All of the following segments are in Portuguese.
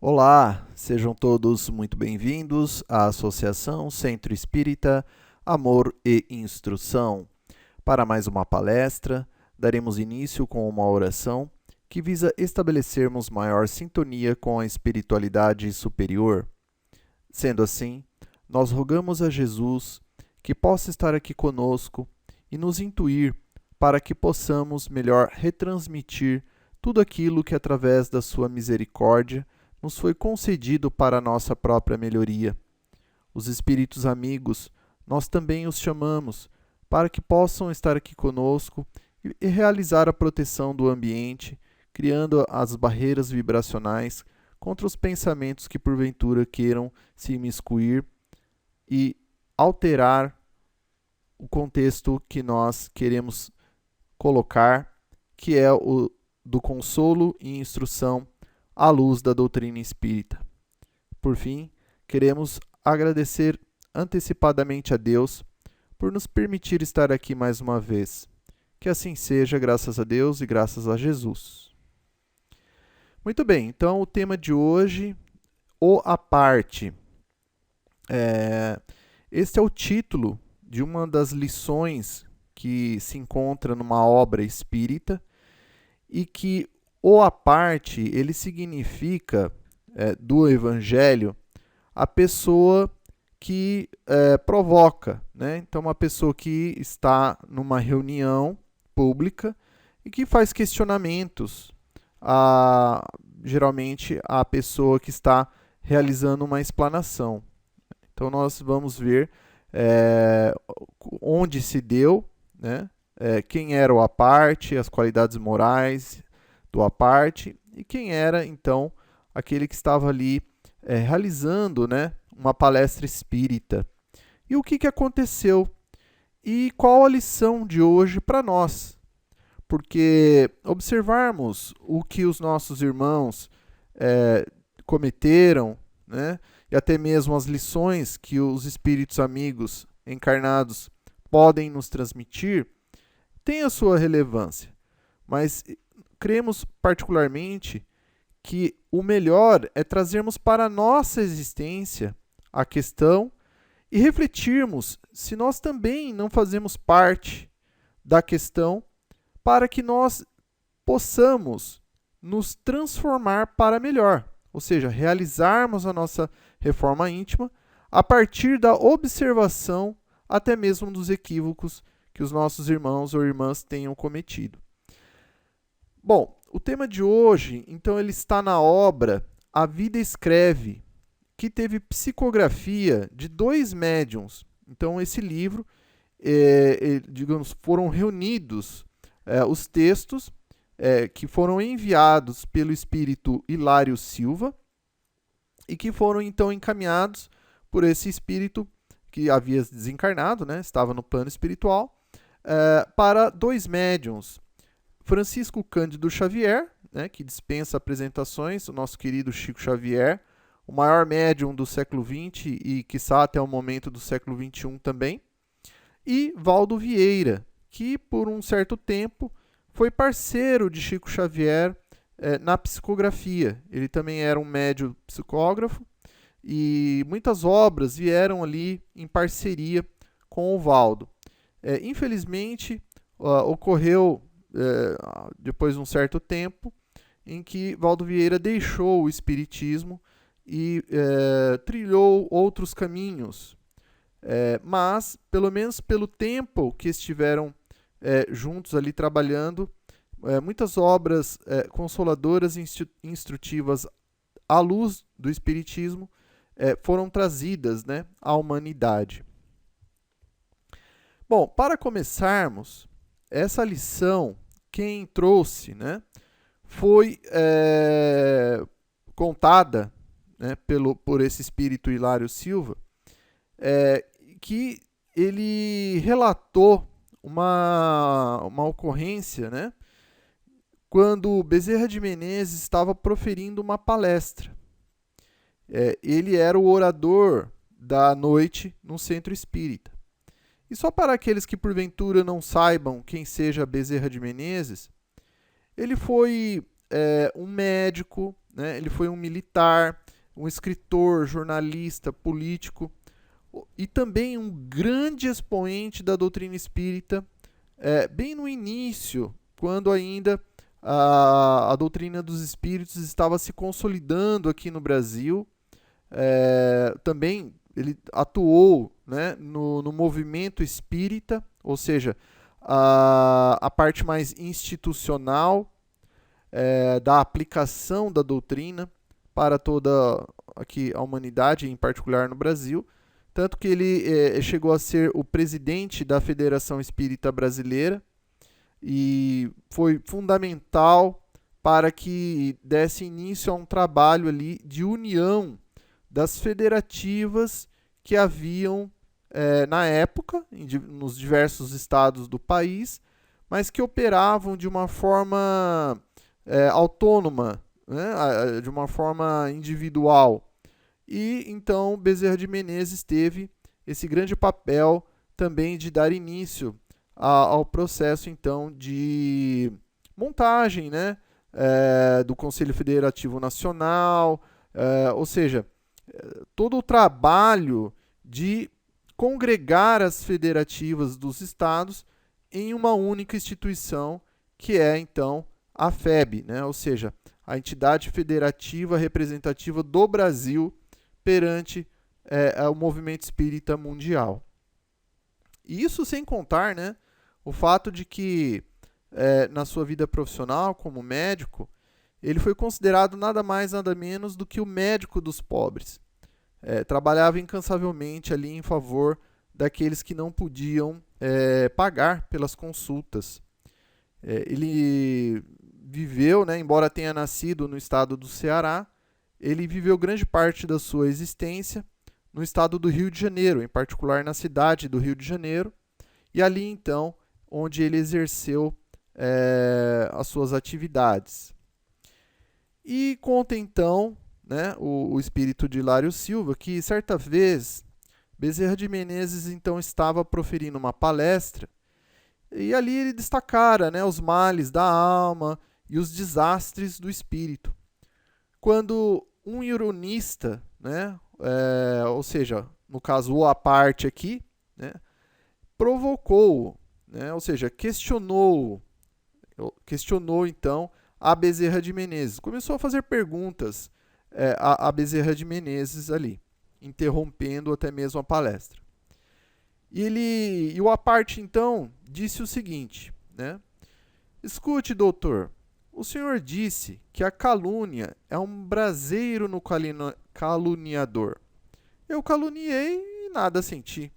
Olá, sejam todos muito bem-vindos à Associação Centro Espírita Amor e Instrução. Para mais uma palestra, daremos início com uma oração que visa estabelecermos maior sintonia com a espiritualidade superior. Sendo assim, nós rogamos a Jesus que possa estar aqui conosco e nos intuir para que possamos melhor retransmitir tudo aquilo que, através da sua misericórdia, nos foi concedido para a nossa própria melhoria. Os espíritos amigos, nós também os chamamos para que possam estar aqui conosco e realizar a proteção do ambiente, criando as barreiras vibracionais contra os pensamentos que porventura queiram se imiscuir e alterar o contexto que nós queremos colocar, que é o do consolo e instrução à luz da doutrina espírita. Por fim, queremos agradecer antecipadamente a Deus por nos permitir estar aqui mais uma vez. Que assim seja, graças a Deus e graças a Jesus. Muito bem, então o tema de hoje, o à parte. Este é o título de uma das lições que se encontra numa obra espírita e que o à parte, ele significa, do Evangelho, a pessoa que provoca, né? Então, uma pessoa que está numa reunião pública e que faz questionamentos, geralmente, à pessoa que está realizando uma explanação. Então, nós vamos ver onde se deu, né? Quem era o à parte, as qualidades morais do à parte, e quem era, então, aquele que estava ali realizando, né, uma palestra espírita. E o que aconteceu? E qual a lição de hoje para nós? Porque observarmos o que os nossos irmãos cometeram, né, e até mesmo as lições que os espíritos amigos encarnados podem nos transmitir, tem a sua relevância. Mas cremos particularmente que o melhor é trazermos para a nossa existência a questão e refletirmos se nós também não fazemos parte da questão para que nós possamos nos transformar para melhor, ou seja, realizarmos a nossa reforma íntima a partir da observação até mesmo dos equívocos que os nossos irmãos ou irmãs tenham cometido. Bom, o tema de hoje, então, ele está na obra A Vida Escreve, que teve psicografia de 2 médiuns. Então, esse livro, digamos, foram reunidos os textos que foram enviados pelo espírito Hilário Silva e que foram, então, encaminhados por esse espírito que havia desencarnado, né, estava no plano espiritual, para 2 médiuns. Francisco Cândido Xavier, né, que dispensa apresentações, o nosso querido Chico Xavier, o maior médium do século XX e, quiçá, até o momento do século XXI também, e Valdo Vieira, que por um certo tempo foi parceiro de Chico Xavier na psicografia. Ele também era um médium psicógrafo e muitas obras vieram ali em parceria com o Valdo. Infelizmente, ocorreu depois de um certo tempo, em que Valdo Vieira deixou o espiritismo e trilhou outros caminhos. Mas, pelo menos pelo tempo que estiveram juntos ali trabalhando, muitas obras consoladoras e instrutivas à luz do espiritismo foram trazidas, né, à humanidade. Bom, para começarmos, essa lição, quem trouxe, né, foi contada, né, por esse espírito Hilário Silva, que ele relatou uma ocorrência, né, quando Bezerra de Menezes estava proferindo uma palestra. Ele era o orador da noite no centro espírita. E só para aqueles que porventura não saibam quem seja Bezerra de Menezes, ele foi um médico, né? Ele foi um militar, um escritor, jornalista, político e também um grande expoente da doutrina espírita, bem no início, quando ainda a doutrina dos espíritos estava se consolidando aqui no Brasil. Também ele atuou, né, no movimento espírita, ou seja, a parte mais institucional da aplicação da doutrina para toda aqui a humanidade, em particular no Brasil. Tanto que ele chegou a ser o presidente da Federação Espírita Brasileira e foi fundamental para que desse início a um trabalho ali de união das federativas que haviam na época, nos diversos estados do país, mas que operavam de uma forma autônoma, né, de uma forma individual. E então Bezerra de Menezes teve esse grande papel também de dar início ao processo então de montagem, né, do Conselho Federativo Nacional, ou seja, todo o trabalho de congregar as federativas dos estados em uma única instituição, que é então a FEB, né, ou seja, a entidade federativa representativa do Brasil perante o movimento espírita mundial. E isso sem contar, né, o fato de que na sua vida profissional como médico, ele foi considerado nada mais nada menos do que o médico dos pobres. Trabalhava incansavelmente ali em favor daqueles que não podiam pagar pelas consultas. Ele viveu, né, embora tenha nascido no estado do Ceará, ele viveu grande parte da sua existência no estado do Rio de Janeiro, em particular na cidade do Rio de Janeiro, e ali então onde ele exerceu as suas atividades. E conta então, né, o espírito de Hilário Silva que certa vez Bezerra de Menezes então estava proferindo uma palestra e ali ele destacara, né, os males da alma e os desastres do espírito. Quando um ironista, né, ou seja, no caso o à parte aqui, né, provocou, né, ou seja, questionou então a Bezerra de Menezes. Começou a fazer perguntas a Bezerra de Menezes ali, interrompendo até mesmo a palestra. E o à parte então disse o seguinte, né? Escute, doutor, o senhor disse que a calúnia é um braseiro no caluniador. Eu caluniei e nada senti.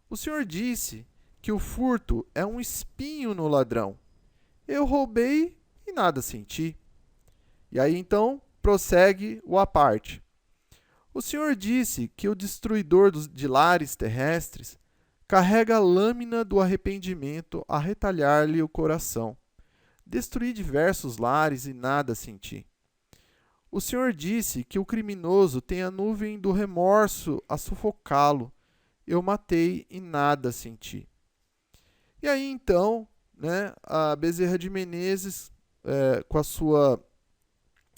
O senhor disse que o furto é um espinho no ladrão. Eu roubei e nada senti. E aí então prossegue o à parte. O senhor disse que o destruidor de lares terrestres carrega a lâmina do arrependimento a retalhar-lhe o coração. Destruí diversos lares e nada senti. O senhor disse que o criminoso tem a nuvem do remorso a sufocá-lo. Eu matei e nada senti. E aí então, né, a Bezerra de Menezes, com a sua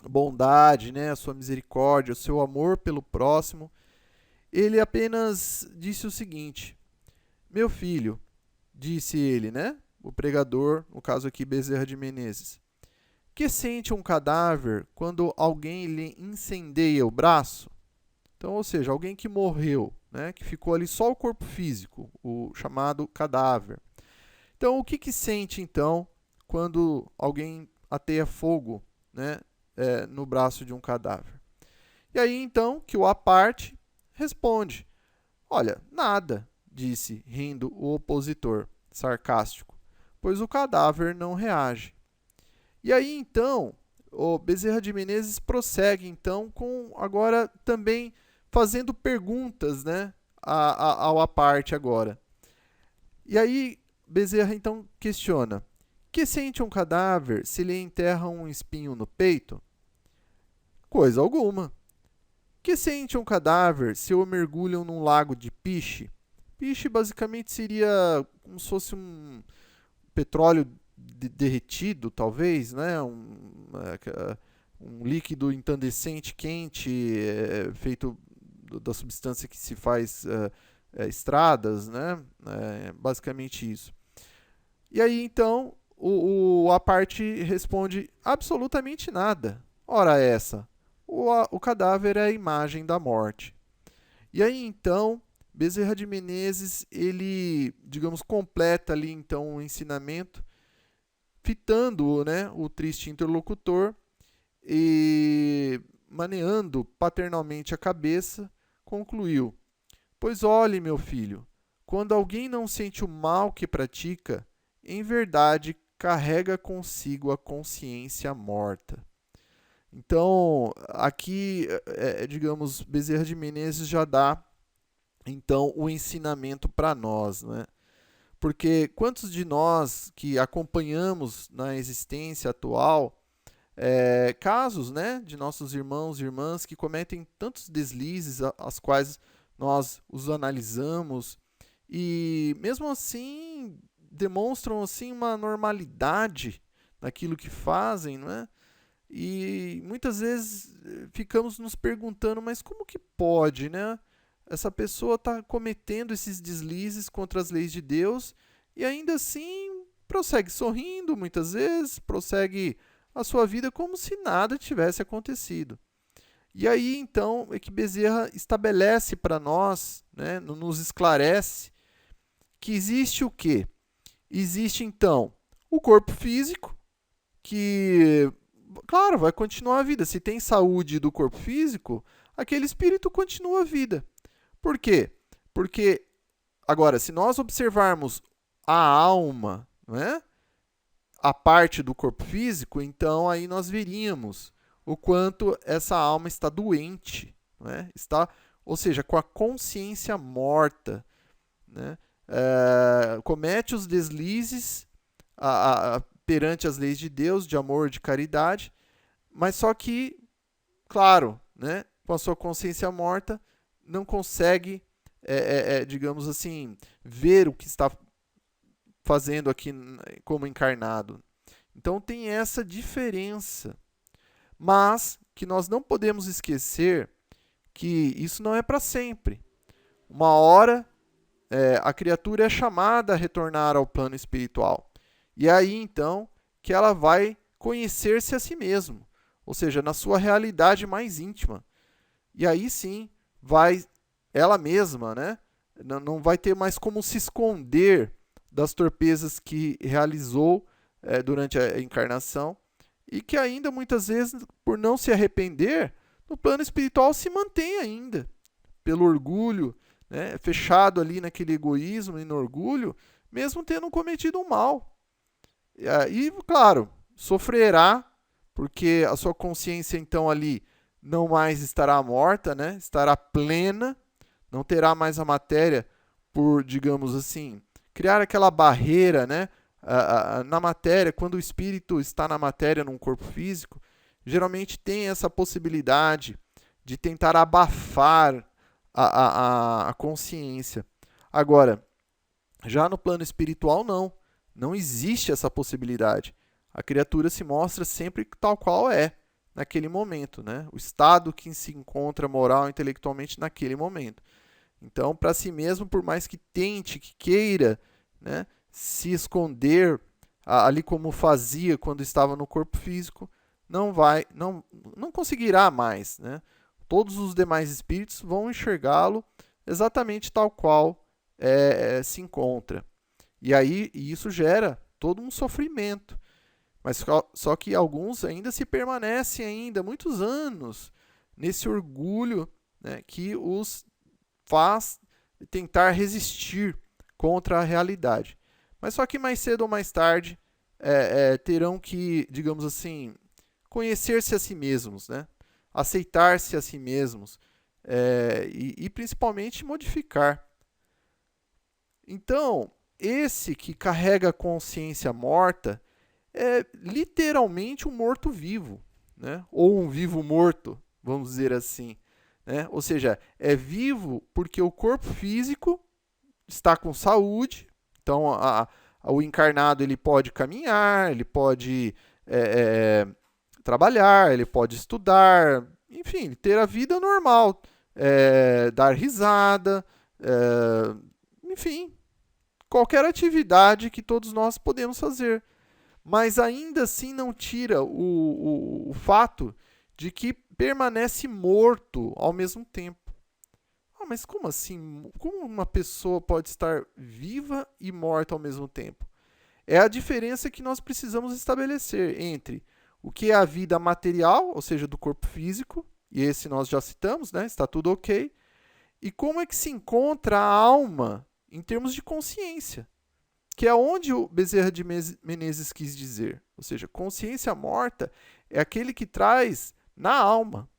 bondade, né, a sua misericórdia, o seu amor pelo próximo, ele apenas disse o seguinte: meu filho, disse ele, né, o pregador, no caso aqui Bezerra de Menezes, que sente um cadáver quando alguém lhe incendeia o braço? Então, ou seja, alguém que morreu, né, que ficou ali só o corpo físico, o chamado cadáver. Então, o que sente então quando alguém ateia fogo, né, no braço de um cadáver? E aí então que o à parte responde: olha, nada, disse rindo o opositor, sarcástico, pois o cadáver não reage. E aí então o Bezerra de Menezes prossegue então com agora também fazendo perguntas, né, ao à parte agora. E aí Bezerra então questiona: que sente um cadáver se lhe enterra um espinho no peito? Coisa alguma. Que sente um cadáver se o mergulham num lago de piche? Piche basicamente seria como se fosse um petróleo derretido, talvez, né? Um líquido incandescente quente feito da substância que se faz estradas, né? Basicamente isso. E aí, então, a parte responde absolutamente nada. Ora essa, o cadáver é a imagem da morte. E aí, então, Bezerra de Menezes, ele, digamos, completa ali, então, o ensinamento, fitando, né, o triste interlocutor e, maneando paternalmente a cabeça, concluiu: Pois olhe, meu filho, quando alguém não sente o mal que pratica, em verdade carrega consigo a consciência morta. Então, aqui, digamos, Bezerra de Menezes já dá, então, o ensinamento para nós, né? Porque quantos de nós que acompanhamos na existência atual casos, né, de nossos irmãos e irmãs que cometem tantos deslizes, as quais nós os analisamos e mesmo assim demonstram assim uma normalidade naquilo que fazem, não é? E muitas vezes ficamos nos perguntando, mas como que pode, né? Essa pessoa está cometendo esses deslizes contra as leis de Deus e ainda assim prossegue sorrindo muitas vezes, prossegue a sua vida como se nada tivesse acontecido. E aí então é que Bezerra estabelece para nós, né, nos esclarece que existe o quê? Existe então o corpo físico, que, claro, vai continuar a vida. Se tem saúde do corpo físico, aquele espírito continua a vida. Por quê? Porque, agora, se nós observarmos a alma, né, a parte do corpo físico, então aí nós veríamos o quanto essa alma está doente, né? Está, ou seja, com a consciência morta, né? Comete os deslizes perante as leis de Deus, de amor, de caridade, mas só que, claro, né, com a sua consciência morta, não consegue, digamos assim, ver o que está fazendo aqui como encarnado. Então tem essa diferença, mas que nós não podemos esquecer que isso não é para sempre. Uma hora a criatura é chamada a retornar ao plano espiritual. E é aí, então, que ela vai conhecer-se a si mesma, ou seja, na sua realidade mais íntima. E aí sim, vai ela mesma, né? Não vai ter mais como se esconder das torpezas que realizou durante a encarnação e que ainda muitas vezes, por não se arrepender, no plano espiritual se mantém ainda, pelo orgulho, né, fechado ali naquele egoísmo e no orgulho, mesmo tendo cometido um mal. E, claro, sofrerá, porque a sua consciência então ali não mais estará morta, né, estará plena, não terá mais a matéria por, digamos assim, criar aquela barreira, né, na matéria. Quando o espírito está na matéria, num corpo físico, geralmente tem essa possibilidade de tentar abafar a consciência. Agora, já no plano espiritual, não existe essa possibilidade. A criatura se mostra sempre tal qual é, naquele momento, né? O estado que se encontra moral e intelectualmente naquele momento. Então, para si mesmo, por mais que tente, que queira, né, se esconder ali como fazia quando estava no corpo físico, não conseguirá mais, né? Todos os demais espíritos vão enxergá-lo exatamente tal qual se encontra. E aí isso gera todo um sofrimento. Mas só que alguns ainda se permanecem ainda muitos anos nesse orgulho, né, que os faz tentar resistir contra a realidade. Mas só que mais cedo ou mais tarde terão que, digamos assim, conhecer-se a si mesmos, né? Aceitar-se a si mesmos e principalmente modificar. Então, esse que carrega a consciência morta é literalmente um morto-vivo, né? Ou um vivo-morto, vamos dizer assim. Né? Ou seja, é vivo porque o corpo físico está com saúde, então O encarnado ele pode caminhar, ele pode trabalhar, ele pode estudar, enfim, ter a vida normal, dar risada, enfim, qualquer atividade que todos nós podemos fazer. Mas ainda assim não tira o fato de que permanece morto ao mesmo tempo. Mas como assim? Como uma pessoa pode estar viva e morta ao mesmo tempo? É a diferença que nós precisamos estabelecer entre o que é a vida material, ou seja, do corpo físico, e esse nós já citamos, né? Está tudo ok, e como é que se encontra a alma em termos de consciência, que é onde o Bezerra de Menezes quis dizer. Ou seja, consciência morta é aquele que traz na alma.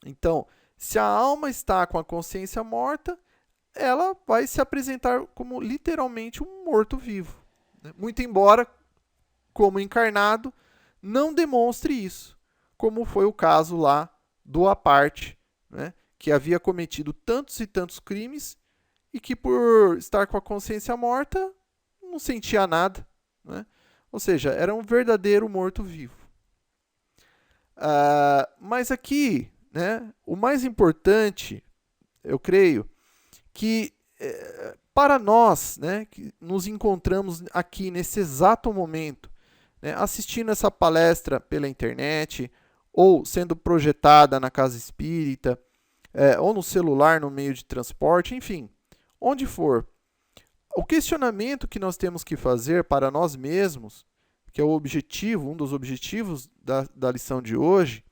Então, se a alma está com a consciência morta, ela vai se apresentar como literalmente um morto-vivo. Muito embora, como encarnado, não demonstre isso, como foi o caso lá do Aparte, né, que havia cometido tantos e tantos crimes e que, por estar com a consciência morta, não sentia nada. Né? Ou seja, era um verdadeiro morto-vivo. Mas aqui, né, o mais importante, eu creio, que para nós, né, que nos encontramos aqui nesse exato momento, né, assistindo essa palestra pela internet, ou sendo projetada na casa espírita, ou no celular, no meio de transporte, enfim, onde for. O questionamento que nós temos que fazer para nós mesmos, que é o objetivo, um dos objetivos da lição de hoje,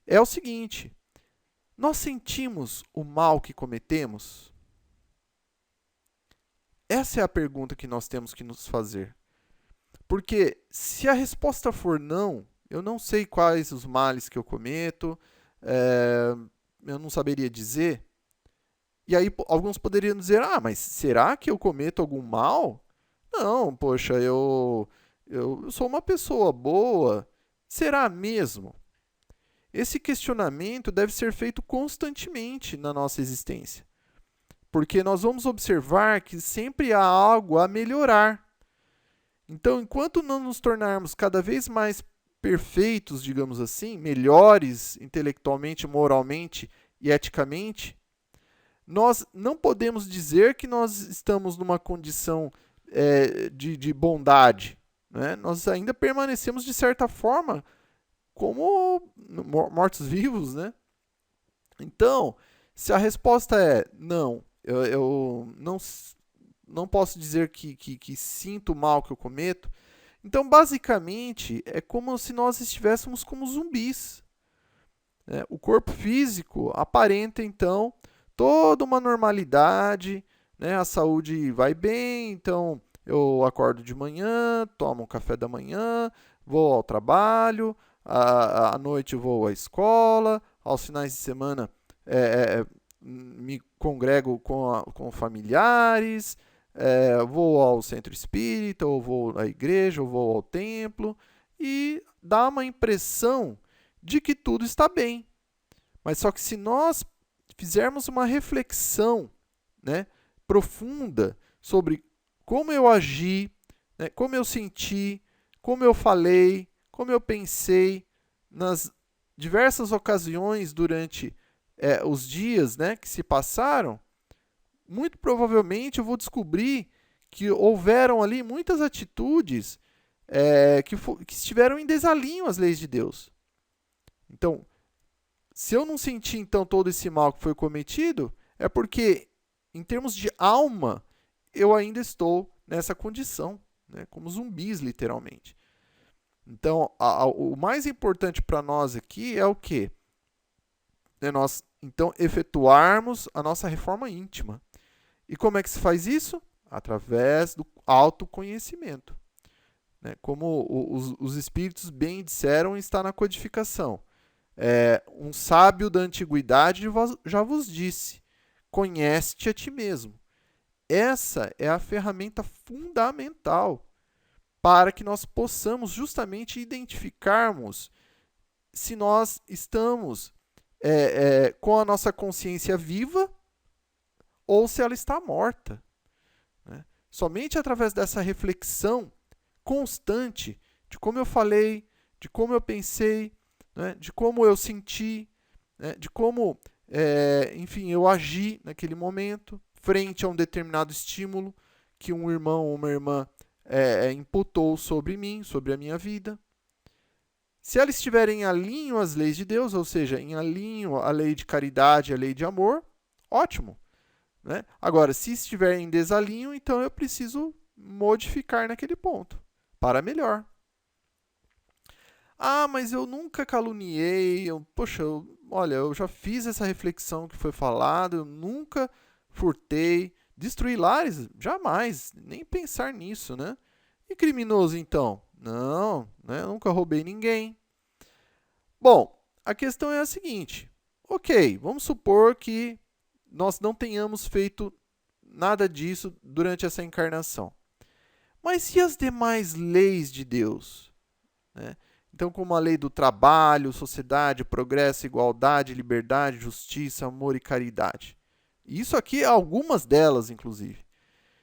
é o seguinte: nós sentimos o mal que cometemos? Essa é a pergunta que nós temos que nos fazer. Porque se a resposta for não, eu não sei quais os males que eu cometo, eu não saberia dizer. E aí alguns poderiam dizer, mas será que eu cometo algum mal? Não, poxa, eu sou uma pessoa boa. Será mesmo? Esse questionamento deve ser feito constantemente na nossa existência. Porque nós vamos observar que sempre há algo a melhorar. Então, enquanto não nos tornarmos cada vez mais perfeitos, digamos assim, melhores intelectualmente, moralmente e eticamente, nós não podemos dizer que nós estamos numa condição de bondade. Né? Nós ainda permanecemos, de certa forma, como mortos-vivos. Né? Então, se a resposta é não, eu não posso dizer que sinto o mal que eu cometo. Então, basicamente, é como se nós estivéssemos como zumbis. Né? O corpo físico aparenta, então, toda uma normalidade, né? A saúde vai bem, então eu acordo de manhã, tomo um café da manhã, vou ao trabalho, à noite vou à escola, aos finais de semana me congrego com familiares, vou ao centro espírita, ou vou à igreja, ou vou ao templo, e dá uma impressão de que tudo está bem. Mas só que se nós fizermos uma reflexão, né, profunda sobre como eu agi, né, como eu senti, como eu falei, como eu pensei nas diversas ocasiões durante os dias, né, que se passaram, muito provavelmente eu vou descobrir que houveram ali muitas atitudes que estiveram em desalinho às leis de Deus. Então, se eu não senti então todo esse mal que foi cometido, é porque, em termos de alma, eu ainda estou nessa condição, né, como zumbis, literalmente. Então, o mais importante para nós aqui é o quê? É nós, então, efetuarmos a nossa reforma íntima. E como é que se faz isso? Através do autoconhecimento. Né? Como os espíritos bem disseram, está na codificação. Um sábio da antiguidade já vos disse: conhece-te a ti mesmo. Essa é a ferramenta fundamental para que nós possamos justamente identificarmos se nós estamos com a nossa consciência viva ou se ela está morta. Né? Somente através dessa reflexão constante de como eu falei, de como eu pensei, né, de como eu senti, né, de como, enfim, eu agi naquele momento, frente a um determinado estímulo que um irmão ou uma irmã imputou sobre mim, sobre a minha vida. Se ela estiver em alinho às leis de Deus, ou seja, em alinho à lei de caridade, à lei de amor, ótimo. Né? Agora, se estiver em desalinho, então eu preciso modificar naquele ponto, para melhor. Ah, mas eu nunca caluniei, olha, eu já fiz essa reflexão que foi falada, eu nunca furtei, destruí lares, jamais, nem pensar nisso, né? E criminoso então? Não, né? Eu nunca roubei ninguém. Bom, a questão é a seguinte, ok, vamos supor que nós não tenhamos feito nada disso durante essa encarnação. Mas e as demais leis de Deus? Né? Então, como a lei do trabalho, sociedade, progresso, igualdade, liberdade, justiça, amor e caridade. Isso aqui, algumas delas, inclusive.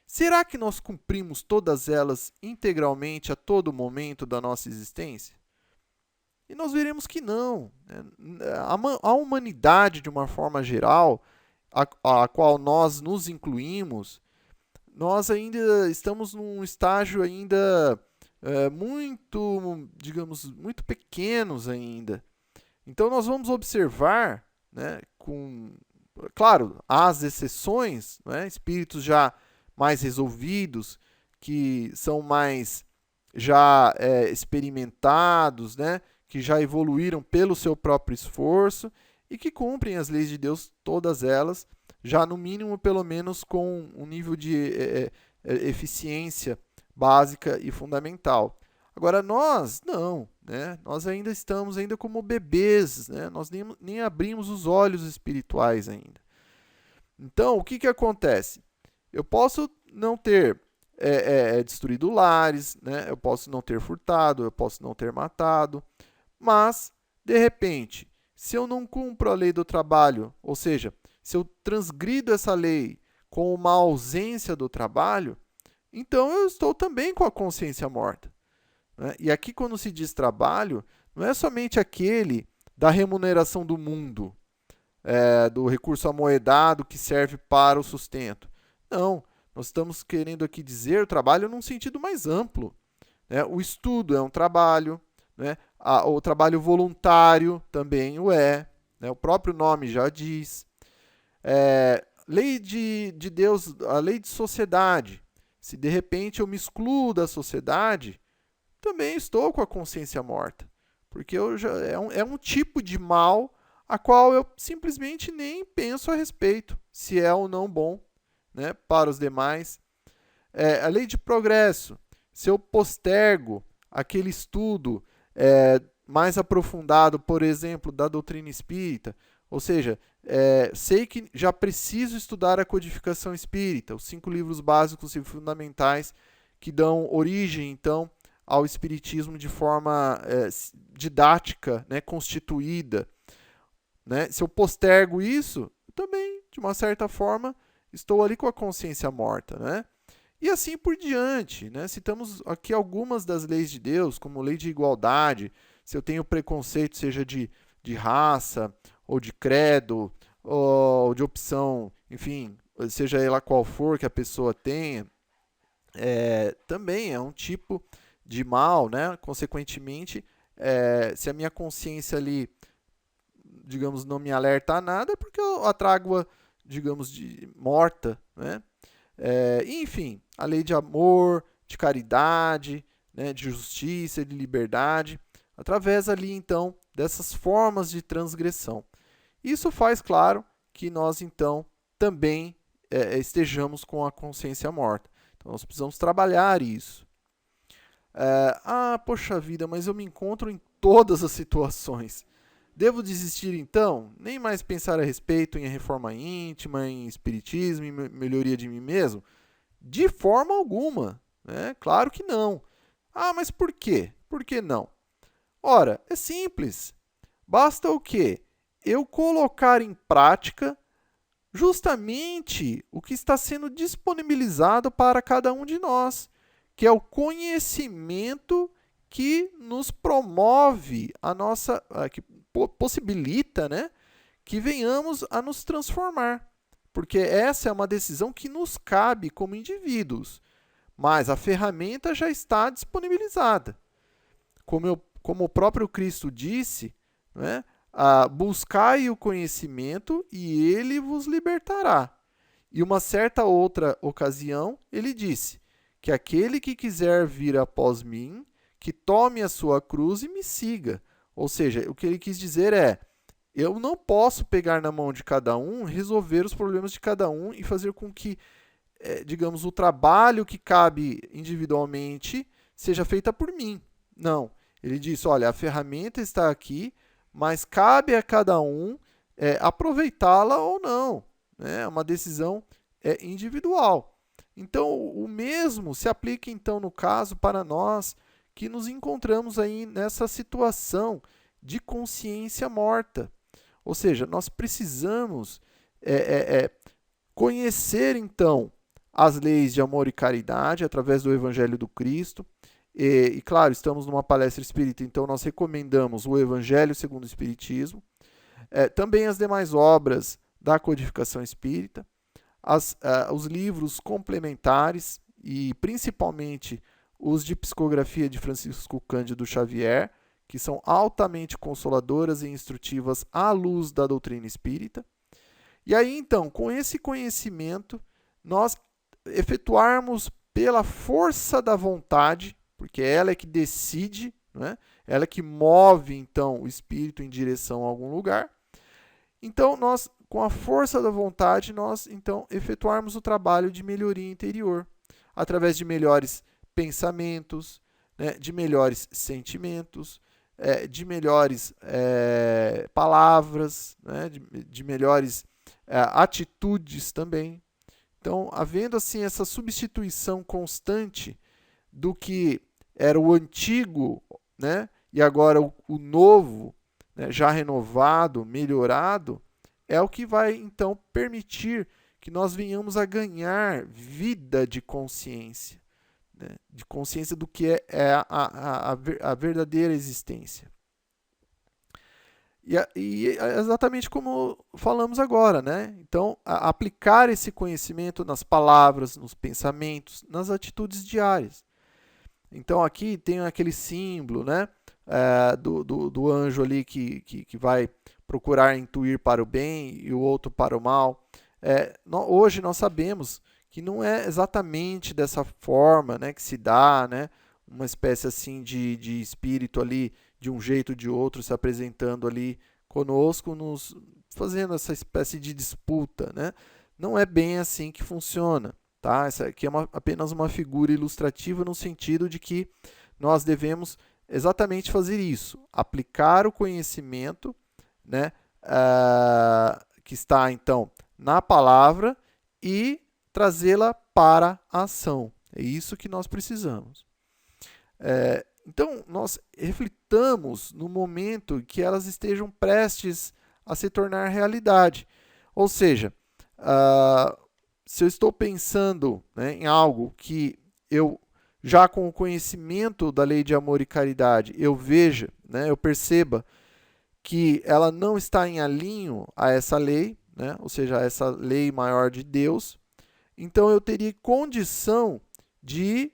Será que nós cumprimos todas elas integralmente a todo momento da nossa existência? E nós veremos que não. A humanidade, de uma forma geral, a qual nós nos incluímos, nós ainda estamos num estágio ainda muito, digamos, muito pequenos ainda. Então nós vamos observar, né, claro, há as exceções, né, espíritos já mais resolvidos, que são mais já experimentados, né, que já evoluíram pelo seu próprio esforço e que cumprem as leis de Deus, todas elas, já no mínimo, pelo menos, com um nível de eficiência básica e fundamental. Agora, nós, não. Né? Nós ainda estamos ainda como bebês, né? Nós nem abrimos os olhos espirituais ainda. Então, o que acontece? Eu posso não ter destruído lares, né? Eu posso não ter furtado, eu posso não ter matado, mas, de repente, se eu não cumpro a lei do trabalho, ou seja, se eu transgrido essa lei com uma ausência do trabalho, então eu estou também com a consciência morta. Né? E aqui, quando se diz trabalho, não é somente aquele da remuneração do mundo, do recurso amoedado que serve para o sustento. Não, nós estamos querendo aqui dizer o trabalho num sentido mais amplo. Né? O estudo é um trabalho, né? O trabalho voluntário também o é, né? O próprio nome já diz. Lei de Deus, a lei de sociedade. Se de repente eu me excluo da sociedade, também estou com a consciência morta. Porque é um tipo de mal a qual eu simplesmente nem penso a respeito, se é ou não bom, né, para os demais. A lei de progresso. Se eu postergo aquele estudo mais aprofundado, por exemplo, da doutrina espírita, ou seja, sei que já preciso estudar a codificação espírita, os 5 livros básicos e fundamentais que dão origem, então, ao espiritismo de forma didática, né, constituída. Né? Se eu postergo isso, eu também, de uma certa forma, estou ali com a consciência morta. Né? E assim por diante. Né? Citamos aqui algumas das leis de Deus, como lei de igualdade, se eu tenho preconceito, seja de raça, ou de credo, ou de opção, enfim, seja ela qual for que a pessoa tenha, também é um tipo de mal, né? Consequentemente, se a minha consciência ali, digamos, não me alerta a nada, é porque eu a trago, digamos, de morta, né? Enfim, a lei de amor, de caridade, né? De justiça, de liberdade, através ali, então, dessas formas de transgressão. Isso faz, claro, que nós, então, também estejamos com a consciência morta. Então, nós precisamos trabalhar isso. Poxa vida, mas eu me encontro em todas as situações. Devo desistir então? Nem mais pensar a respeito em reforma íntima, em espiritismo, em melhoria de mim mesmo? De forma alguma. Né? Claro que não. Mas por quê? Por que não? Ora, é simples. Basta o quê? Eu colocar em prática justamente o que está sendo disponibilizado para cada um de nós, que é o conhecimento que nos promove que possibilita, né, que venhamos a nos transformar. Porque essa é uma decisão que nos cabe como indivíduos, mas a ferramenta já está disponibilizada. Como o próprio Cristo disse, né, buscai o conhecimento e ele vos libertará. E uma certa outra ocasião, ele disse que aquele que quiser vir após mim, que tome a sua cruz e me siga. Ou seja, o que ele quis dizer é, eu não posso pegar na mão de cada um, resolver os problemas de cada um e fazer com que, digamos, o trabalho que cabe individualmente seja feita por mim. Não. Ele disse, olha, a ferramenta está aqui, mas cabe a cada um aproveitá-la ou não. É uma decisão individual. Então, o mesmo se aplica, então, no caso, para nós que nos encontramos aí nessa situação de consciência morta. Ou seja, nós precisamos conhecer, então, as leis de amor e caridade através do Evangelho do Cristo. E claro, estamos numa palestra espírita, então nós recomendamos o Evangelho segundo o Espiritismo, também as demais obras da codificação espírita, os livros complementares e principalmente os de psicografia de Francisco Cândido Xavier, que são altamente consoladoras e instrutivas à luz da doutrina espírita. E aí, então, com esse conhecimento, nós efetuarmos pela força da vontade, porque ela é que decide, né? Ela é que move, então, o espírito em direção a algum lugar. Então, nós, com a força da vontade, nós, então, efetuarmos o trabalho de melhoria interior, através de melhores pensamentos, né? De melhores sentimentos, de melhores palavras, né? de melhores atitudes também. Então, havendo assim essa substituição constante do que era o antigo, né? E agora o novo, né? Já renovado, melhorado, é o que vai então permitir que nós venhamos a ganhar vida de consciência, né? De consciência do que é a verdadeira existência. E é exatamente como falamos agora, né? Então, aplicar esse conhecimento nas palavras, nos pensamentos, nas atitudes diárias. Então, aqui tem aquele símbolo, né? Do anjo ali que vai procurar intuir para o bem e o outro para o mal. Hoje nós sabemos que não é exatamente dessa forma, né, que se dá, né? Uma espécie assim de espírito ali, de um jeito ou de outro, se apresentando ali conosco, fazendo essa espécie de disputa, né? Não é bem assim que funciona, tá? Essa aqui é apenas uma figura ilustrativa no sentido de que nós devemos exatamente fazer isso, aplicar o conhecimento, né, que está então na palavra e trazê-la para a ação. É isso que nós precisamos. Então, nós reflitamos no momento que elas estejam prestes a se tornar realidade. Ou seja, se eu estou pensando, né, em algo que eu, já com o conhecimento da lei de amor e caridade, eu veja, né, eu perceba que ela não está em alinho a essa lei, né, ou seja, a essa lei maior de Deus, então eu teria condição de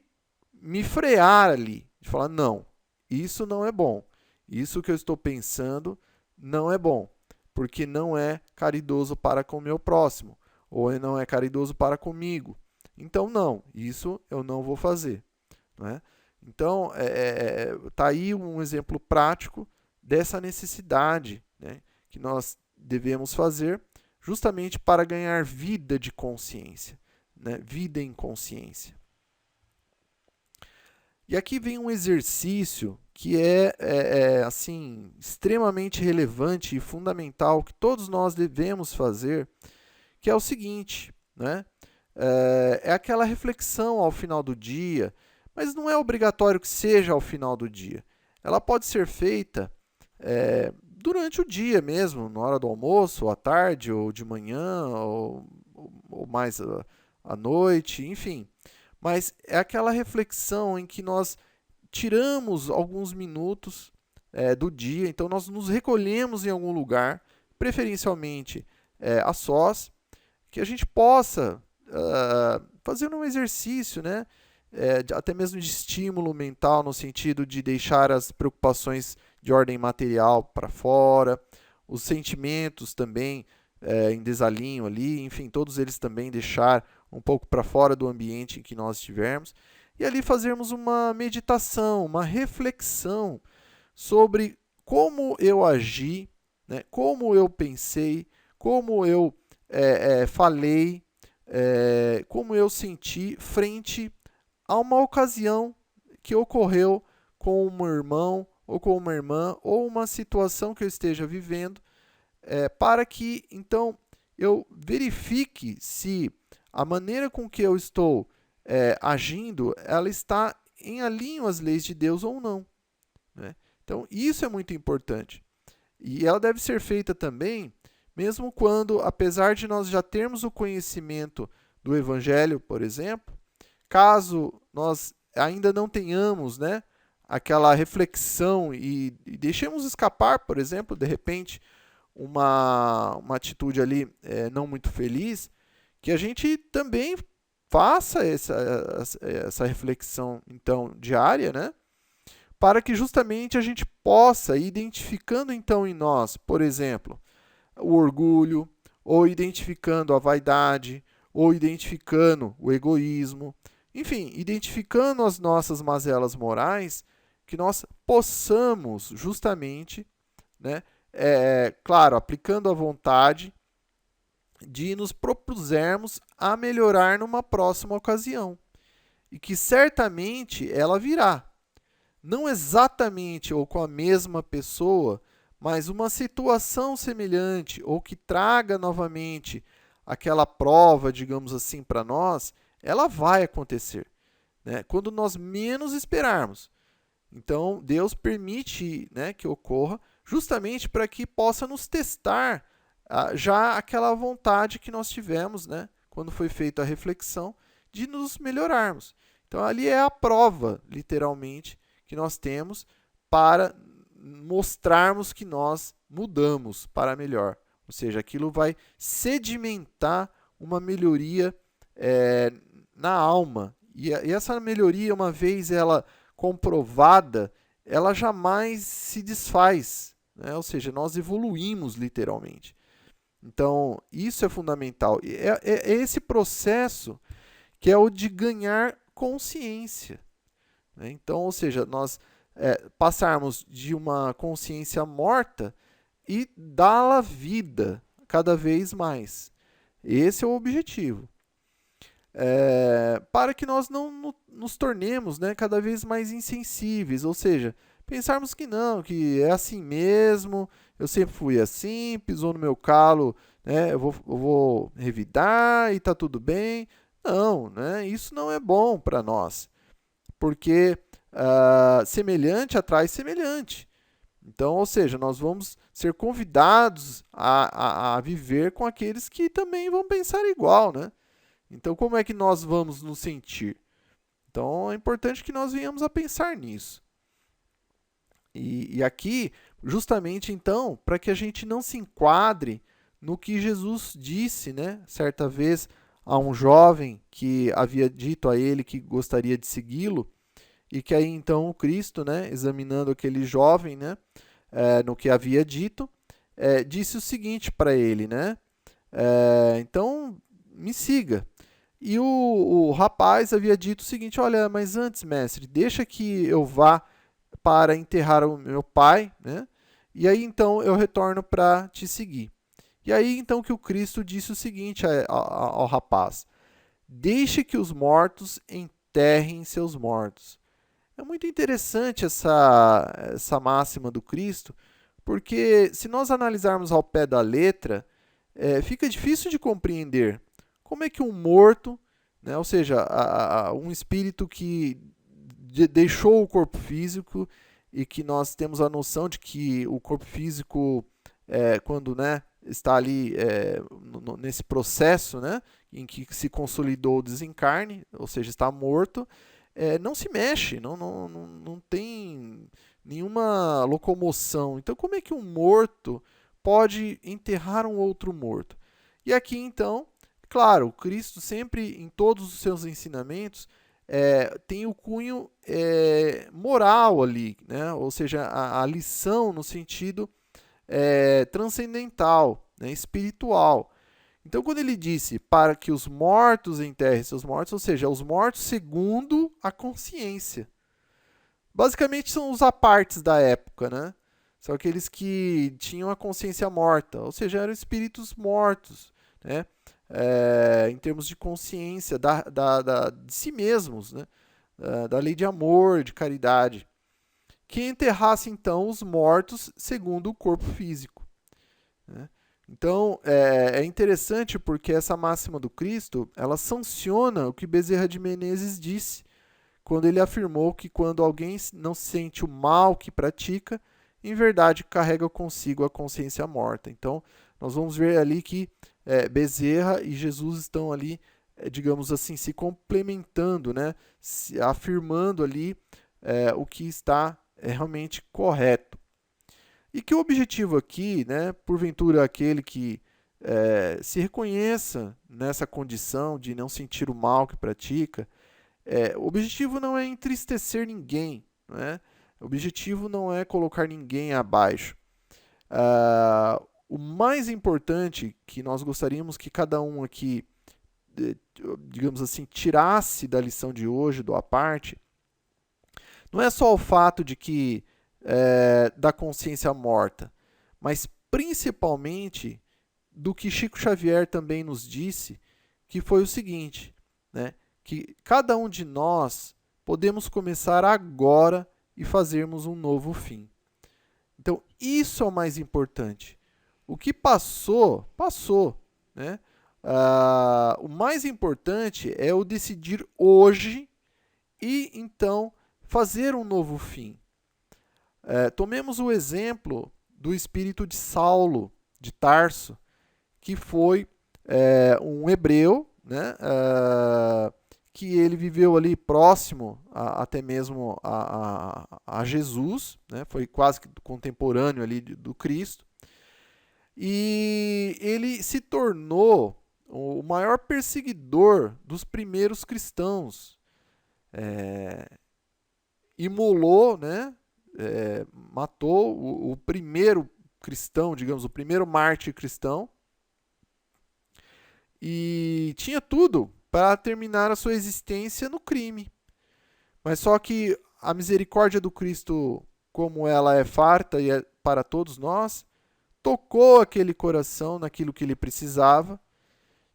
me frear ali, de falar, não, isso não é bom, isso que eu estou pensando não é bom, porque não é caridoso para com o meu próximo, ou não é caridoso para comigo. Então, não, isso eu não vou fazer. Né? Então, tá aí um exemplo prático dessa necessidade, né, que nós devemos fazer justamente para ganhar vida de consciência, né, vida em consciência. E aqui vem um exercício que assim, extremamente relevante e fundamental, que todos nós devemos fazer, que é o seguinte, né? É aquela reflexão ao final do dia, mas não é obrigatório que seja ao final do dia. Ela pode ser feita durante o dia mesmo, na hora do almoço, ou à tarde, ou de manhã, ou mais à noite, enfim. Mas é aquela reflexão em que nós tiramos alguns minutos do dia, então nós nos recolhemos em algum lugar, preferencialmente a sós, que a gente possa fazer um exercício, né? Até mesmo de estímulo mental, no sentido de deixar as preocupações de ordem material para fora, os sentimentos também em desalinho ali, enfim, todos eles também deixar um pouco para fora do ambiente em que nós estivermos, e ali fazermos uma meditação, uma reflexão sobre como eu agi, né, como eu pensei, como eu falei, como eu senti frente a uma ocasião que ocorreu com um irmão ou com uma irmã, ou uma situação que eu esteja vivendo, para que, então, eu verifique se a maneira com que eu estou agindo, ela está em alinho às leis de Deus ou não, né? Então, isso é muito importante. E ela deve ser feita também, mesmo quando, apesar de nós já termos o conhecimento do Evangelho, por exemplo, caso nós ainda não tenhamos, né, aquela reflexão e deixemos escapar, por exemplo, de repente, uma atitude ali não muito feliz, que a gente também faça essa reflexão, então, diária, né, para que justamente a gente possa, identificando então em nós, por exemplo, o orgulho, ou identificando a vaidade, ou identificando o egoísmo, enfim, identificando as nossas mazelas morais, que nós possamos justamente, né, claro, aplicando a vontade, de nos propusermos a melhorar numa próxima ocasião. E que certamente ela virá. Não exatamente ou com a mesma pessoa, mas uma situação semelhante ou que traga novamente aquela prova, digamos assim, para nós, ela vai acontecer, né? Quando nós menos esperarmos. Então, Deus permite, né, que ocorra justamente para que possa nos testar já aquela vontade que nós tivemos, né, quando foi feita a reflexão, de nos melhorarmos. Então, ali é a prova, literalmente, que nós temos para mostrarmos que nós mudamos para melhor. Ou seja, aquilo vai sedimentar uma melhoria na alma. E essa melhoria, uma vez ela comprovada, ela jamais se desfaz, né? Ou seja, nós evoluímos literalmente. Então, isso é fundamental. É esse processo que é o de ganhar consciência, né? Então, ou seja, nós passarmos de uma consciência morta e dá-la vida cada vez mais. Esse é o objetivo. Para que nós não nos tornemos, né, cada vez mais insensíveis, ou seja, pensarmos que não, que é assim mesmo, eu sempre fui assim, pisou no meu calo, né, eu vou revidar e está tudo bem. Não, né, isso não é bom para nós, porque semelhante atrai semelhante. Então, ou seja, nós vamos ser convidados a viver com aqueles que também vão pensar igual, né? Então, como é que nós vamos nos sentir? Então, é importante que nós venhamos a pensar nisso. E aqui, justamente, então, para que a gente não se enquadre no que Jesus disse, né, certa vez, a um jovem que havia dito a ele que gostaria de segui-lo, e que aí, então, o Cristo, né, examinando aquele jovem, né, no que havia dito, disse o seguinte para ele, né, então, me siga. E o rapaz havia dito o seguinte: olha, mas antes, mestre, deixa que eu vá para enterrar o meu pai, né? E aí então eu retorno para te seguir. E aí então que o Cristo disse o seguinte ao rapaz: deixe que os mortos enterrem seus mortos. É muito interessante essa máxima do Cristo, porque se nós analisarmos ao pé da letra, fica difícil de compreender. Como é que um morto, né, ou seja, um espírito que deixou o corpo físico, e que nós temos a noção de que o corpo físico, quando, né, está ali nesse processo, né, em que se consolidou o desencarne, ou seja, está morto, não se mexe, não tem nenhuma locomoção. Então, como é que um morto pode enterrar um outro morto? E aqui, então, claro, Cristo sempre, em todos os seus ensinamentos, tem o cunho moral ali, né? Ou seja, a lição no sentido transcendental, né? Espiritual. Então, quando ele disse para que os mortos enterrem seus mortos, ou seja, os mortos segundo a consciência. Basicamente são os apartes da época, né? São aqueles que tinham a consciência morta, ou seja, eram espíritos mortos, né? Em termos de consciência de si mesmos, né? Da lei de amor, de caridade, que enterrasse então os mortos segundo o corpo físico, né? Então, é interessante porque essa máxima do Cristo, ela sanciona o que Bezerra de Menezes disse, quando ele afirmou que quando alguém não sente o mal que pratica, em verdade carrega consigo a consciência morta. Então, nós vamos ver ali que Bezerra e Jesus estão ali, digamos assim, se complementando, né? Afirmando ali o que está realmente correto. E que o objetivo aqui, né, porventura aquele que se reconheça nessa condição de não sentir o mal que pratica, o objetivo não é entristecer ninguém, né? O objetivo não é colocar ninguém abaixo. O mais importante que nós gostaríamos que cada um aqui, digamos assim, tirasse da lição de hoje, do à parte, não é só o fato de que da consciência morta, mas principalmente do que Chico Xavier também nos disse, que foi o seguinte, né? Que cada um de nós podemos começar agora e fazermos um novo fim. Então, isso é o mais importante. O que passou, passou, né? O mais importante é o decidir hoje e, então, fazer um novo fim. Tomemos o exemplo do espírito de Saulo, de Tarso, que foi um hebreu, né? Que ele viveu ali próximo até mesmo a Jesus, né? Foi quase que contemporâneo ali do Cristo, e ele se tornou o maior perseguidor dos primeiros cristãos. Imolou, né? Matou o primeiro cristão, digamos, o primeiro mártir cristão, e tinha tudo para terminar a sua existência no crime. Mas só que a misericórdia do Cristo, como ela é farta e é para todos nós, tocou aquele coração naquilo que ele precisava,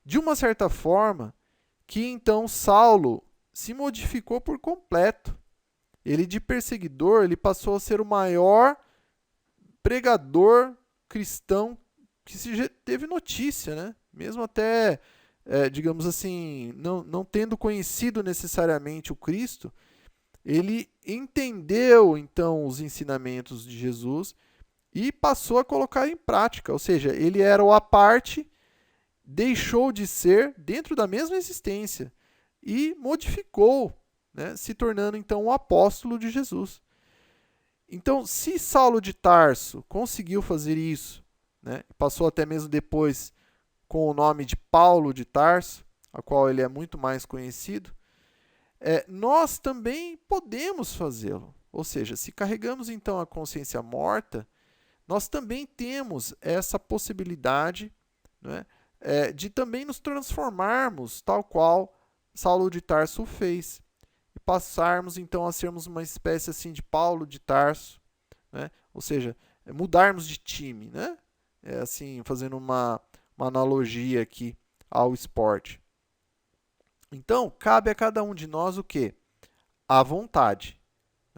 de uma certa forma, que então Saulo se modificou por completo. Ele, de perseguidor, ele passou a ser o maior pregador cristão que se teve notícia, né? Mesmo até, digamos assim, não tendo conhecido necessariamente o Cristo, ele entendeu então os ensinamentos de Jesus e passou a colocar em prática. Ou seja, ele era o à parte, deixou de ser dentro da mesma existência e modificou, né? Se tornando então o apóstolo de Jesus. Então, se Saulo de Tarso conseguiu fazer isso, né? Passou até mesmo depois com o nome de Paulo de Tarso, a qual ele é muito mais conhecido, nós também podemos fazê-lo. Ou seja, se carregamos então a consciência morta, nós também temos essa possibilidade, né, de também nos transformarmos tal qual Saulo de Tarso fez. E passarmos então a sermos uma espécie assim de Paulo de Tarso, né? Ou seja, mudarmos de time, né? Assim, fazendo uma analogia aqui ao esporte. Então, cabe a cada um de nós o quê? A vontade,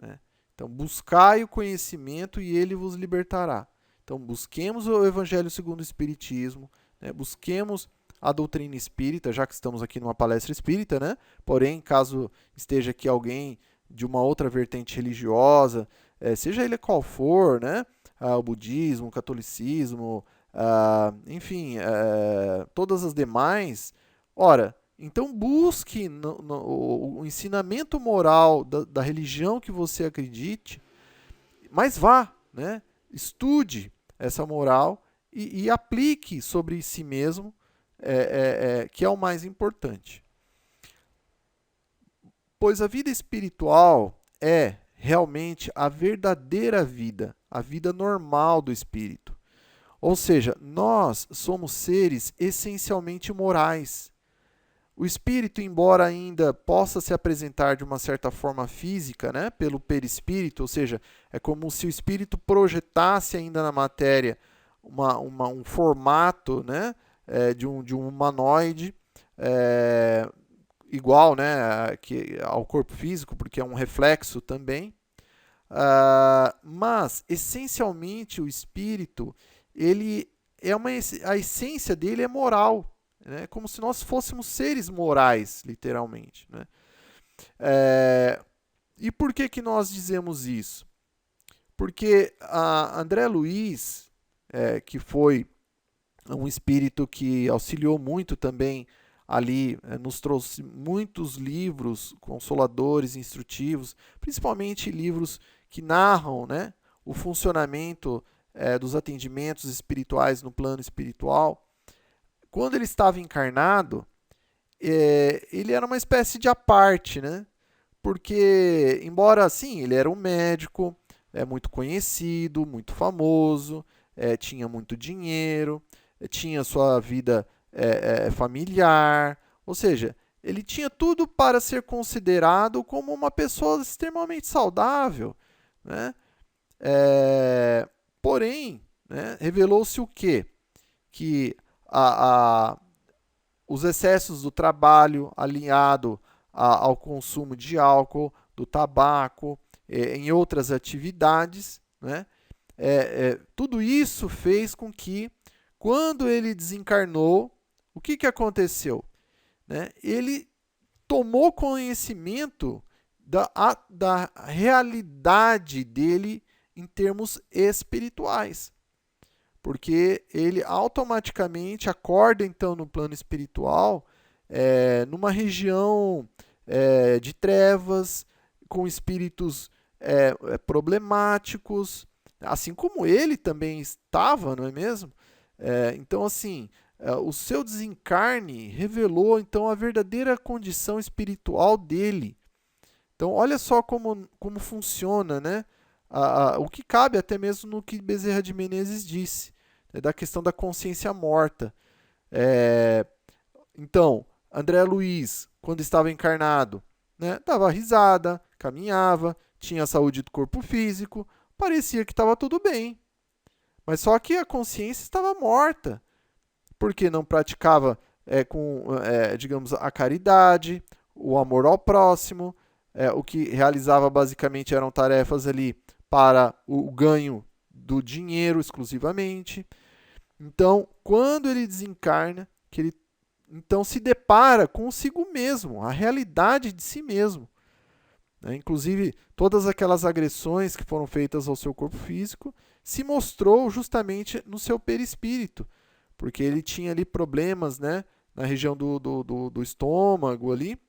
né? Então, buscai o conhecimento e ele vos libertará. Então, busquemos o Evangelho segundo o Espiritismo, né? Busquemos a doutrina espírita, já que estamos aqui numa palestra espírita, né? Porém, caso esteja aqui alguém de uma outra vertente religiosa, seja ele qual for, né? O budismo, o catolicismo, enfim, todas as demais. Ora, então busque o ensinamento moral da religião que você acredite, mas vá, né? Estude essa moral e aplique sobre si mesmo, que é o mais importante. Pois a vida espiritual é realmente a verdadeira vida, a vida normal do espírito. Ou seja, nós somos seres essencialmente morais. O espírito, embora ainda possa se apresentar de uma certa forma física, né, pelo perispírito, ou seja, é como se o espírito projetasse ainda na matéria um formato, né, de um humanoide, igual, né, ao corpo físico, porque é um reflexo também. Mas, essencialmente, o espírito, ele a essência dele é moral, né? Como se nós fôssemos seres morais, literalmente, né? E por que nós dizemos isso? Porque André Luiz, que foi um espírito que auxiliou muito também ali, nos trouxe muitos livros consoladores, instrutivos, principalmente livros que narram, né, o funcionamento dos atendimentos espirituais no plano espiritual. Quando ele estava encarnado, ele era uma espécie de à parte, né? Porque, embora assim, ele era um médico, muito conhecido, muito famoso, tinha muito dinheiro, tinha sua vida familiar, ou seja, ele tinha tudo para ser considerado como uma pessoa extremamente saudável, né? Porém, né, revelou-se o quê? Que os excessos do trabalho alinhado ao consumo de álcool, do tabaco, em outras atividades, né? Tudo isso fez com que, quando ele desencarnou, o que aconteceu? Né? Ele tomou conhecimento da realidade dele em termos espirituais. Porque ele automaticamente acorda, então, no plano espiritual, numa região de trevas, com espíritos problemáticos, assim como ele também estava, não é mesmo? Então, assim, o seu desencarne revelou, então, a verdadeira condição espiritual dele. Então, olha só como funciona, né? O que cabe até mesmo no que Bezerra de Menezes disse, da questão da consciência morta. Então, André Luiz, quando estava encarnado, né, dava risada, caminhava, tinha a saúde do corpo físico, parecia que estava tudo bem. Mas só que a consciência estava morta, porque não praticava digamos, a caridade, o amor ao próximo, o que realizava basicamente eram tarefas ali para o ganho do dinheiro exclusivamente. Então, quando ele desencarna, que ele então se depara consigo mesmo, a realidade de si mesmo. Né? Inclusive, todas aquelas agressões que foram feitas ao seu corpo físico se mostrou justamente no seu perispírito, porque ele tinha ali problemas, né, na região do estômago ali.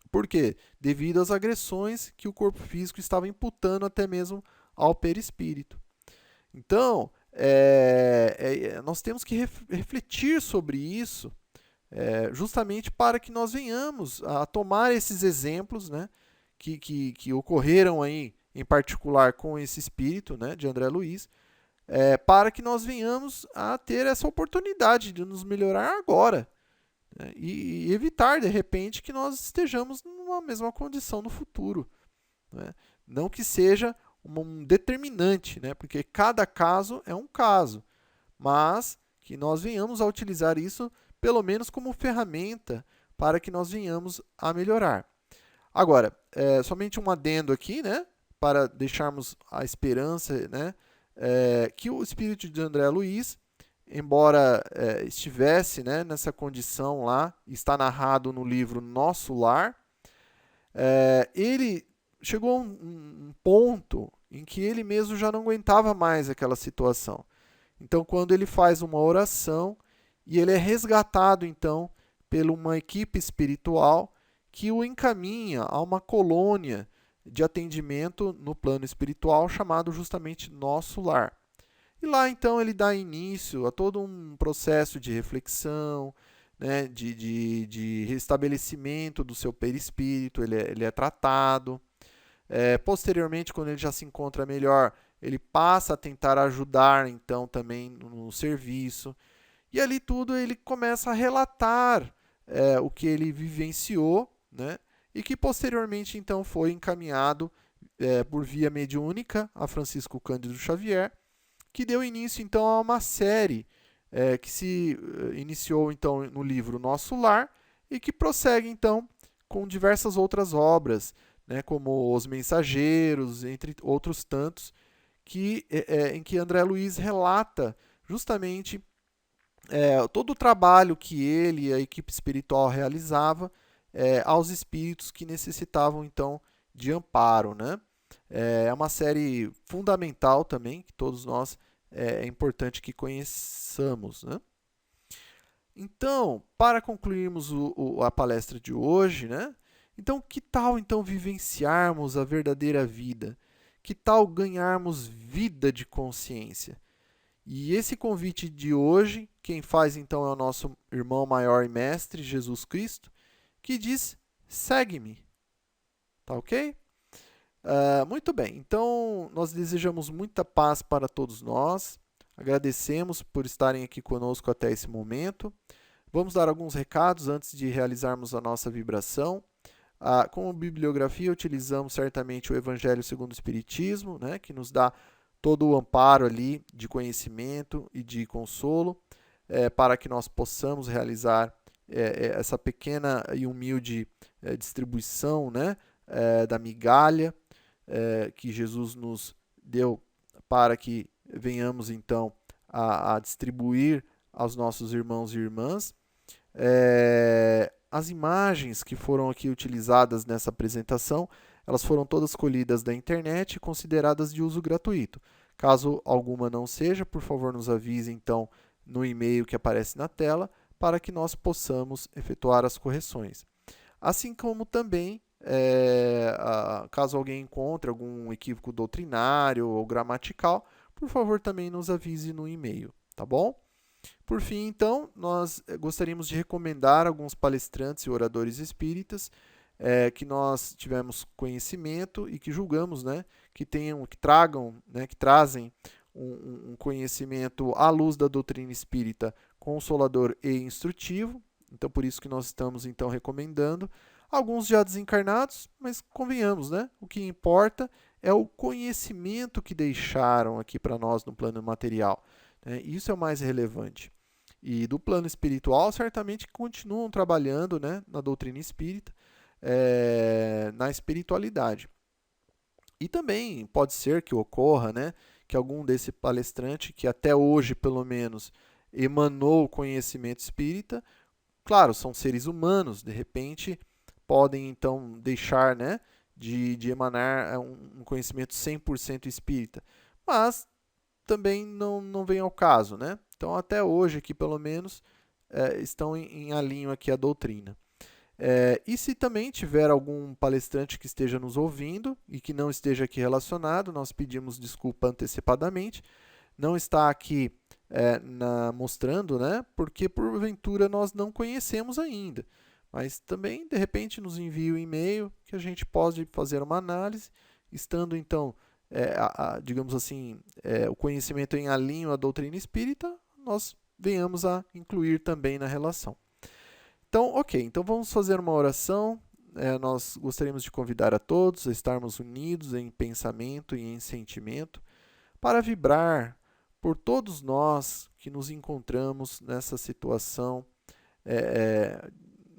Por quê? Devido às agressões que o corpo físico estava imputando até mesmo ao perispírito. Então, nós temos que refletir sobre isso, justamente para que nós venhamos a tomar esses exemplos, né, que ocorreram aí, em particular com esse espírito, né, de André Luiz, para que nós venhamos a ter essa oportunidade de nos melhorar agora, né, e evitar, de repente, que nós estejamos numa mesma condição no futuro. Né? Não que seja um determinante, né? Porque cada caso é um caso, mas que nós venhamos a utilizar isso pelo menos como ferramenta para que nós venhamos a melhorar. Agora, somente um adendo aqui, né? Para deixarmos a esperança, né? Que o espírito de André Luiz, embora estivesse, né, nessa condição lá, está narrado no livro Nosso Lar, ele chegou um ponto em que ele mesmo já não aguentava mais aquela situação. Então, quando ele faz uma oração e ele é resgatado, então, por uma equipe espiritual que o encaminha a uma colônia de atendimento no plano espiritual chamado justamente Nosso Lar. E lá, então, ele dá início a todo um processo de reflexão, né, de restabelecimento do seu perispírito, ele é tratado. Posteriormente, quando ele já se encontra melhor, ele passa a tentar ajudar, então, também no serviço. E ali tudo ele começa a relatar o que ele vivenciou, né? E que posteriormente, então, foi encaminhado por via mediúnica a Francisco Cândido Xavier, que deu início, então, a uma série que se iniciou, então, no livro Nosso Lar e que prossegue, então, com diversas outras obras, né, como Os Mensageiros, entre outros tantos, em que André Luiz relata justamente todo o trabalho que ele e a equipe espiritual realizava aos espíritos que necessitavam, então, de amparo, né? É uma série fundamental também, que todos nós é importante que conheçamos, né? Então, para concluirmos a palestra de hoje, né? Então, que tal então vivenciarmos a verdadeira vida? Que tal ganharmos vida de consciência? E esse convite de hoje, quem faz então é o nosso irmão maior e mestre, Jesus Cristo, que diz: segue-me. Tá ok? Muito bem, então nós desejamos muita paz para todos nós, agradecemos por estarem aqui conosco até esse momento. Vamos dar alguns recados antes de realizarmos a nossa vibração. Como bibliografia, utilizamos certamente o Evangelho segundo o Espiritismo, né, que nos dá todo o amparo ali de conhecimento e de consolo, para que nós possamos realizar essa pequena e humilde distribuição, né, da migalha que Jesus nos deu para que venhamos então a distribuir aos nossos irmãos e irmãs. As imagens que foram aqui utilizadas nessa apresentação, elas foram todas colhidas da internet e consideradas de uso gratuito. Caso alguma não seja, por favor nos avise então no e-mail que aparece na tela para que nós possamos efetuar as correções. Assim como também, caso alguém encontre algum equívoco doutrinário ou gramatical, por favor também nos avise no e-mail, tá bom? Por fim, então, nós gostaríamos de recomendar alguns palestrantes e oradores espíritas que nós tivemos conhecimento e que julgamos, né, que tragam, né, que trazem um conhecimento à luz da doutrina espírita consolador e instrutivo. Então, por isso que nós estamos então recomendando. Alguns já desencarnados, mas convenhamos, né? O que importa é o conhecimento que deixaram aqui para nós no plano material. Isso é o mais relevante. E do plano espiritual, certamente continuam trabalhando, né, na doutrina espírita, na espiritualidade. E também pode ser que ocorra, né, que algum desse palestrante, que até hoje, pelo menos, emanou o conhecimento espírita, claro, são seres humanos, de repente podem então deixar, né, de emanar um conhecimento 100% espírita. Mas também não vem ao caso, né? Então, até hoje, aqui pelo menos, estão em alinho aqui a doutrina. E se também tiver algum palestrante que esteja nos ouvindo e que não esteja aqui relacionado, nós pedimos desculpa antecipadamente. Não está aqui mostrando, né? Porque porventura nós não conhecemos ainda. Mas também, de repente, nos envie um e-mail que a gente pode fazer uma análise, estando então digamos assim, o conhecimento em alinho à doutrina espírita, nós venhamos a incluir também na relação. Então, ok, então vamos fazer uma oração. Nós gostaríamos de convidar a todos a estarmos unidos em pensamento e em sentimento para vibrar por todos nós que nos encontramos nessa situação,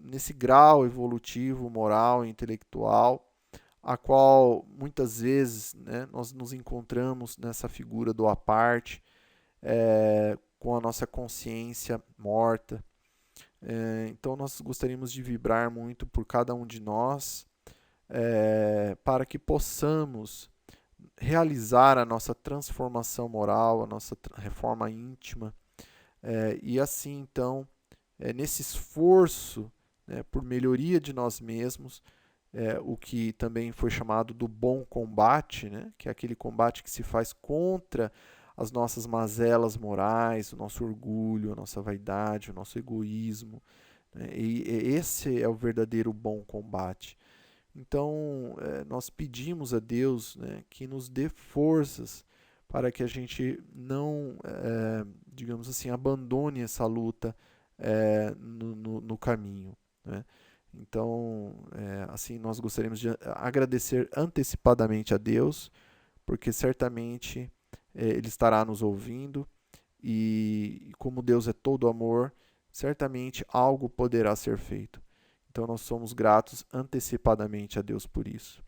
nesse grau evolutivo, moral e intelectual, a qual muitas vezes, né, nós nos encontramos nessa figura do à parte, com a nossa consciência morta. Então nós gostaríamos de vibrar muito por cada um de nós, para que possamos realizar a nossa transformação moral, a nossa reforma íntima, e assim, então, nesse esforço, né, por melhoria de nós mesmos, o que também foi chamado do bom combate, né, que é aquele combate que se faz contra as nossas mazelas morais, o nosso orgulho, a nossa vaidade, o nosso egoísmo, né, e esse é o verdadeiro bom combate. Então, nós pedimos a Deus, né, que nos dê forças para que a gente não, digamos assim, abandone essa luta no caminho, né? Então, assim, nós gostaríamos de agradecer antecipadamente a Deus, porque certamente Ele estará nos ouvindo e como Deus é todo amor, certamente algo poderá ser feito. Então nós somos gratos antecipadamente a Deus por isso.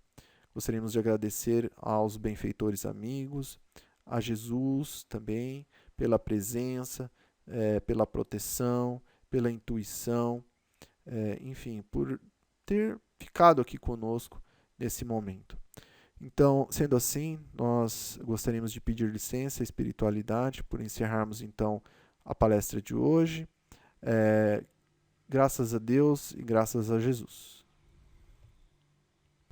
Gostaríamos de agradecer aos benfeitores amigos, a Jesus também, pela presença, pela proteção, pela intuição, enfim, por ter ficado aqui conosco nesse momento. Então, sendo assim, nós gostaríamos de pedir licença à espiritualidade por encerrarmos então a palestra de hoje. Graças a Deus e graças a Jesus.